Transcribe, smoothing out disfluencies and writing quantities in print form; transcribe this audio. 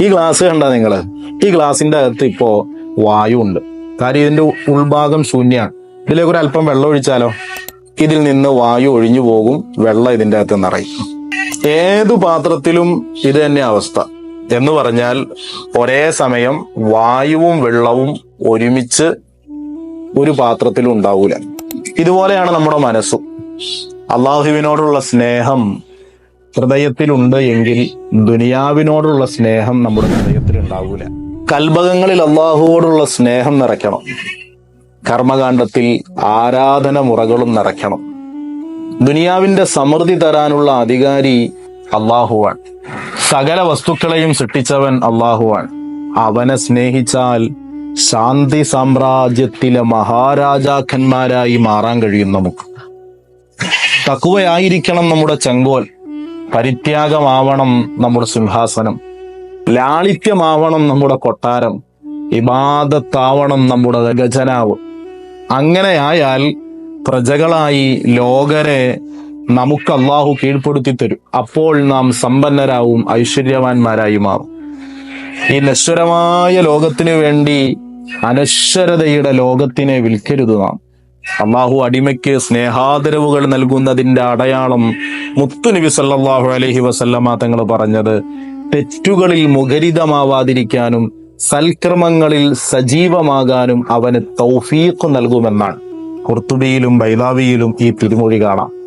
ഈ ഗ്ലാസ് കണ്ട നിങ്ങള്, ഈ ഗ്ലാസിന്റെ അകത്ത് ഇപ്പോ വായു ഉണ്ട്. കാര്യം ഇതിന്റെ ഉൾഭാഗം ശൂന്യാണ്. ഇതിലേക്ക് ഒരു അല്പം വെള്ളം ഒഴിച്ചാലോ ഇതിൽ നിന്ന് വായു ഒഴിഞ്ഞു പോകും, വെള്ളം ഇതിന്റെ അകത്ത് നിറയും. ഏതു പാത്രത്തിലും ഇത് തന്നെ അവസ്ഥ. എന്ന് പറഞ്ഞാൽ ഒരേ സമയം വായുവും വെള്ളവും ഒരുമിച്ച് ഒരു പാത്രത്തിലും ഉണ്ടാവൂല. ഇതുപോലെയാണ് നമ്മുടെ മനസ്സും. അള്ളാഹുവിനോടുള്ള സ്നേഹം ഹൃദയത്തിലുണ്ട് എങ്കിൽ ദുനിയാവിനോടുള്ള സ്നേഹം നമ്മുടെ ഹൃദയത്തിൽ ഉണ്ടാവൂല. കൽബകങ്ങളിൽ അള്ളാഹുവോടുള്ള സ്നേഹം നിറയ്ക്കണം. കർമ്മകാണ്ഡത്തിൽ ആരാധന മുറകളും നിറയ്ക്കണം. ദുനിയാവിന്റെ സമൃദ്ധി തരാനുള്ള അധികാരി അള്ളാഹുവാണ്. സകല വസ്തുക്കളെയും സൃഷ്ടിച്ചവൻ അള്ളാഹുവാണ്. അവനെ സ്നേഹിച്ചാൽ ശാന്തി സാമ്രാജ്യത്തിലെ മഹാരാജാക്കന്മാരായി മാറാൻ കഴിയും നമുക്ക്. തഖ്വയായിരിക്കണം നമ്മുടെ ചെങ്കോൽ, പരിത്യാഗമാവണം നമ്മുടെ സിംഹാസനം, ലാളിത്യമാവണം നമ്മുടെ കൊട്ടാരം, ഇബാദത്താവണം നമ്മുടെ ഖജനാവ്. അങ്ങനെയായാൽ പ്രജകളായി ലോകരെ നമുക്ക് അള്ളാഹു കീഴ്പ്പെടുത്തി തരും. അപ്പോൾ നാം സമ്പന്നരാവും, ഐശ്വര്യവാന്മാരായി മാറും. ഈ നശ്വരമായ ലോകത്തിനു വേണ്ടി അനശ്വരതയുടെ ലോകത്തിനെ വിൽക്കരുത് നാം. അള്ളാഹു അടിമയ്ക്ക് സ്നേഹാദരവുകൾ നൽകുന്നതിന്റെ അടയാളം മുത്തുനബി സല്ലല്ലാഹു അലൈഹി വസല്ലമ തങ്ങൾ പറഞ്ഞത് തെറ്റുകളിൽ മുഖരിതമാവാതിരിക്കാനും സൽക്കർമ്മങ്ങളിൽ സജീവമാകാനും അവന് തൗഫീഖ് നൽകുമെന്നാണ്. ഖുർത്തുബിയിലും ബൈലാവിയിലും ഈ തിരുമൊഴി കാണാം.